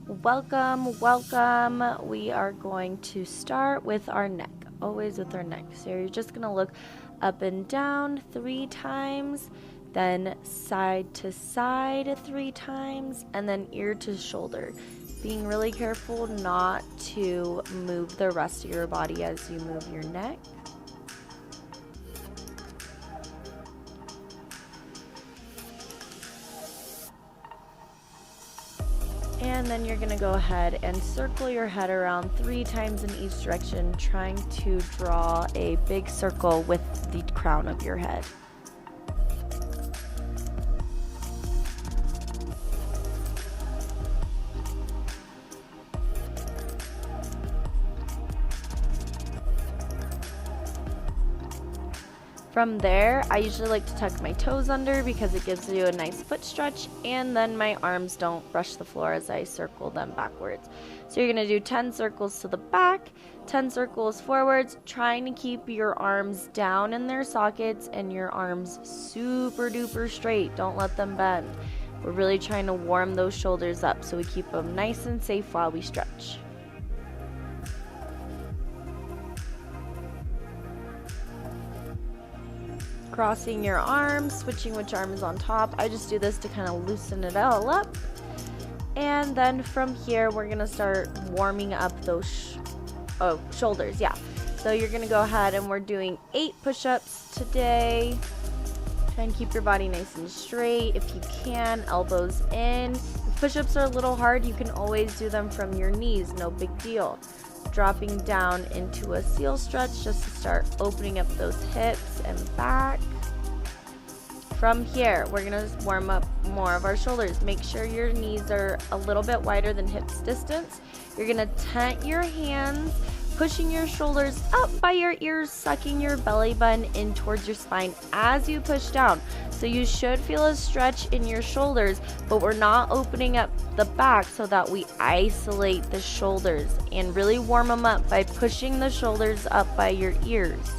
Welcome, welcome. We are going to start with our neck, always with our neck. So you're just going to look up and down 3 times, then side to side 3 times, and then ear to shoulder. Being really careful not to move the rest of your body as you move your neck. And then you're going to go ahead and circle your head around 3 times in each direction, trying to draw a big circle with the crown of your head. From there, I usually like to tuck my toes under because it gives you a nice foot stretch, and then my arms don't brush the floor as I circle them backwards. So you're going to do 10 circles to the back, 10 circles forwards, trying to keep your arms down in their sockets and your arms super duper straight. Don't let them bend. We're really trying to warm those shoulders up so we keep them nice and safe while we stretch. Crossing your arms, switching which arm is on top. I just do this to kind of loosen it all up. And then from here, we're going to start warming up those shoulders. Yeah. So you're going to go ahead and we're doing 8 push-ups today. Try and keep your body nice and straight. If you can, elbows in. If push-ups are a little hard, you can always do them from your knees. No big deal. Dropping down into a seal stretch just to start opening up those hips and back. From here, we're going to warm up more of our shoulders. Make sure your knees are a little bit wider than hips distance. You're going to tent your hands, pushing your shoulders up by your ears, sucking your belly button in towards your spine as you push down. So you should feel a stretch in your shoulders, but we're not opening up the back so that we isolate the shoulders and really warm them up by pushing the shoulders up by your ears.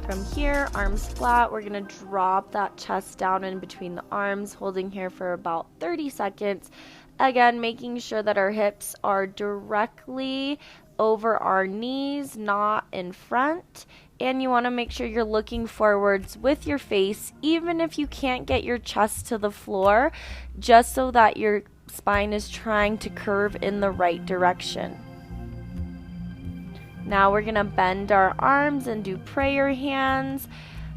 From here, arms flat, we're going to drop that chest down in between the arms, holding here for about 30 seconds. Again, making sure that our hips are directly over our knees, not in front. And you want to make sure you're looking forwards with your face, even if you can't get your chest to the floor, just so that your spine is trying to curve in the right direction. Now we're going to bend our arms and do prayer hands,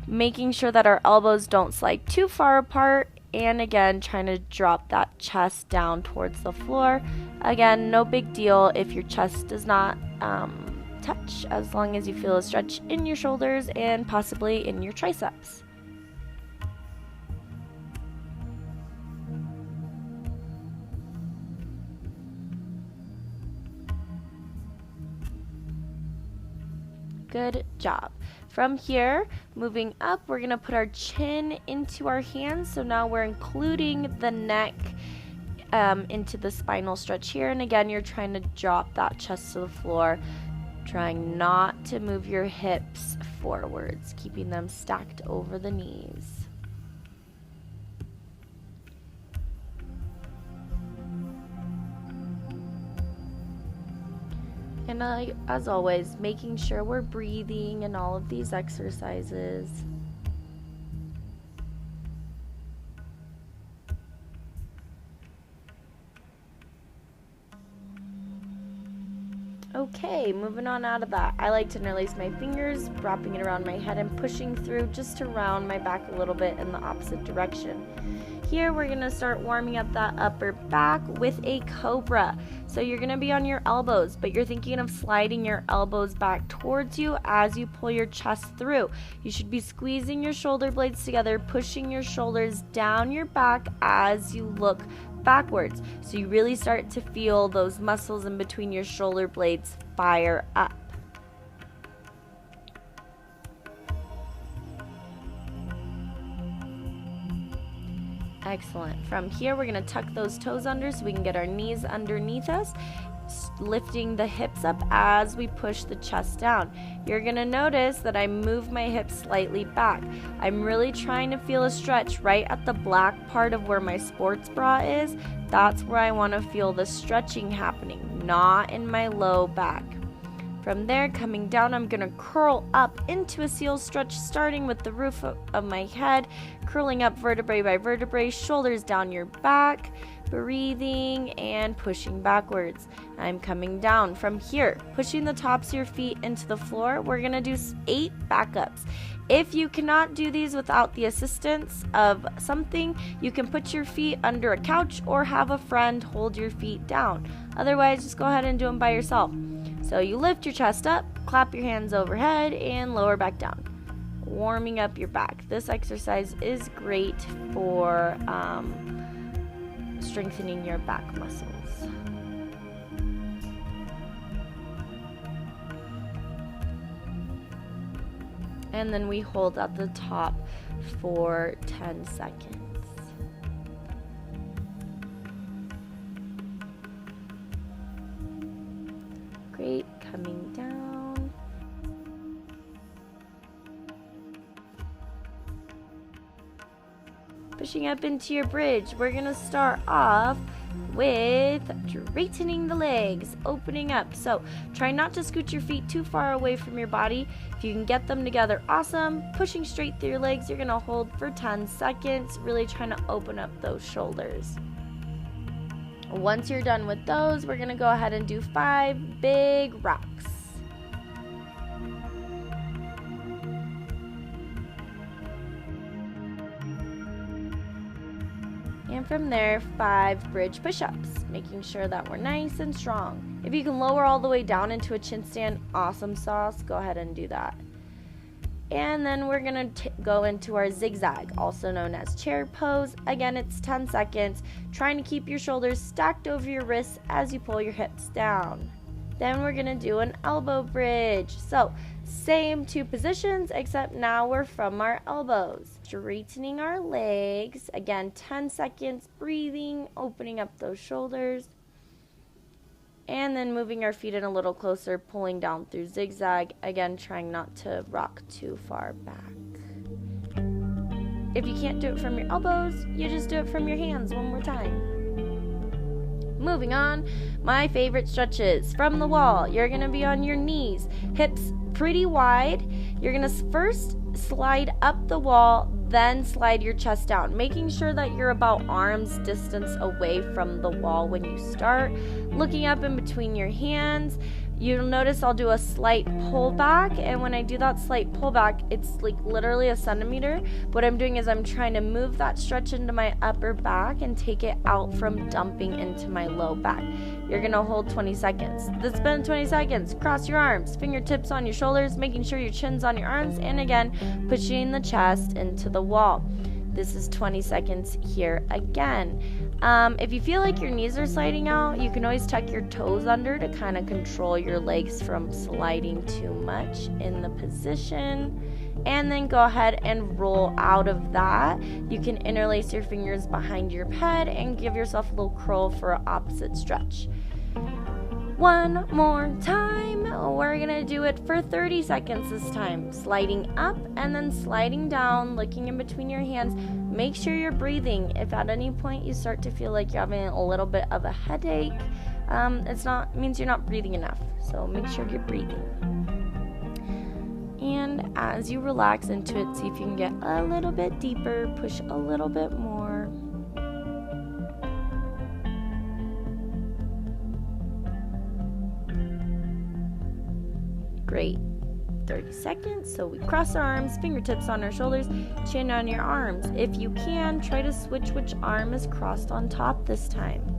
making sure that our elbows don't slide too far apart. And again, trying to drop that chest down towards the floor. Again, no big deal if your chest does not touch, as long as you feel a stretch in your shoulders and possibly in your triceps. Good job. From here, moving up, we're going to put our chin into our hands. So now we're including the neck into the spinal stretch here. And again, you're trying to drop that chest to the floor, trying not to move your hips forwards, keeping them stacked over the knees. And as always, making sure we're breathing in all of these exercises. Okay, moving on out of that. I like to interlace my fingers, wrapping it around my head and pushing through just to round my back a little bit in the opposite direction. Here we're going to start warming up that upper back with a cobra. So you're going to be on your elbows, but you're thinking of sliding your elbows back towards you as you pull your chest through. You should be squeezing your shoulder blades together, pushing your shoulders down your back as you look backwards. So you really start to feel those muscles in between your shoulder blades fire up. Excellent. From here, we're going to tuck those toes under so we can get our knees underneath us. lifting the hips up as we push the chest down. You're gonna notice that I move my hips slightly back. I'm really trying to feel a stretch right at the black part of where my sports bra is. That's where I want to feel the stretching happening, not in my low back. From there, coming down, I'm going to curl up into a seal stretch, starting with the roof of my head, curling up vertebrae by vertebrae, shoulders down your back, breathing and pushing backwards. I'm coming down from here, pushing the tops of your feet into the floor. We're going to do 8 backups. If you cannot do these without the assistance of something, you can put your feet under a couch or have a friend hold your feet down. Otherwise, just go ahead and do them by yourself. So you lift your chest up, clap your hands overhead, and lower back down. Warming up your back. This exercise is great for strengthening your back muscles. And then we hold at the top for 10 seconds. Great, coming down. Pushing up into your bridge. We're gonna start off with straightening the legs, opening up. So try not to scoot your feet too far away from your body. If you can get them together, awesome. Pushing straight through your legs, you're gonna hold for 10 seconds, really trying to open up those shoulders. Once you're done with those, we're gonna go ahead and do 5 big rocks. And from there, 5 bridge push-ups, making sure that we're nice and strong. If you can lower all the way down into a chin stand, awesome sauce, go ahead and do that. And then we're gonna go into our zigzag, also known as chair pose. Again, it's 10 seconds, trying to keep your shoulders stacked over your wrists as you pull your hips down. Then we're gonna do an elbow bridge. So same 2 positions, except now we're from our elbows. Straightening our legs. Again, 10 seconds, breathing, opening up those shoulders. And then moving our feet in a little closer, pulling down through zigzag. Again, trying not to rock too far back. If you can't do it from your elbows, you just do it from your hands one more time. Moving on, my favorite stretches. From the wall, you're going to be on your knees, hips pretty wide. You're going to first slide up the wall, then slide your chest down, making sure that you're about arm's distance away from the wall when you start. Looking up in between your hands, you'll notice I'll do a slight pullback, and when I do that slight pullback, it's like literally a centimeter. What I'm doing is I'm trying to move that stretch into my upper back and take it out from dumping into my low back. You're gonna hold 20 seconds. That's been 20 seconds. Cross your arms, fingertips on your shoulders, making sure your chin's on your arms, and again, pushing the chest into the wall. This is 20 seconds here again. If you feel like your knees are sliding out, you can always tuck your toes under to kind of control your legs from sliding too much in the position. And then go ahead and roll out of that. You can interlace your fingers behind your head and give yourself a little curl for an opposite stretch. One more time. We're gonna do it for 30 seconds this time. Sliding up and then sliding down, looking in between your hands. Make sure you're breathing. If at any point you start to feel like you're having a little bit of a headache, it means you're not breathing enough. So make sure you're breathing. And as you relax into it, see if you can get a little bit deeper, push a little bit more. Great. 30 seconds. So we cross our arms, fingertips on our shoulders, chin on your arms. If you can, try to switch which arm is crossed on top this time.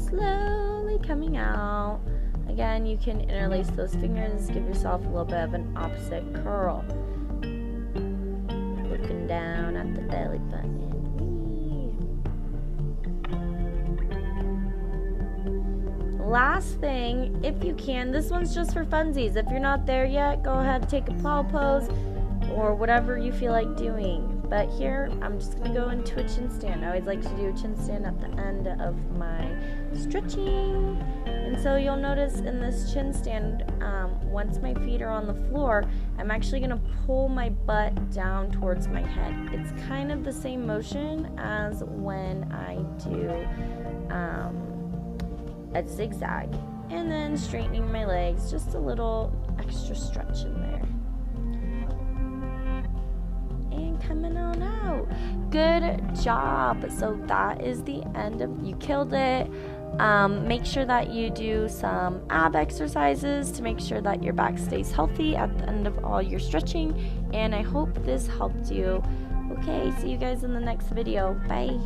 Slowly coming out. Again, you can interlace those fingers, give yourself a little bit of an opposite curl. Looking down at the belly button. Wee. Last thing, if you can, this one's just for funsies. If you're not there yet, go ahead and take a plow pose or whatever you feel like doing. But here, I'm just going to go into a chin stand. I always like to do a chin stand at the end of my stretching. And so you'll notice in this chin stand, once my feet are on the floor, I'm actually going to pull my butt down towards my head. It's kind of the same motion as when I do a zigzag. And then straightening my legs, just a little extra stretch in there. And coming on out. Good job. So that is the end of, you killed it. Make sure that you do some ab exercises to make sure that your back stays healthy at the end of all your stretching, and I hope this helped you. Okay, see you guys in the next video. Bye.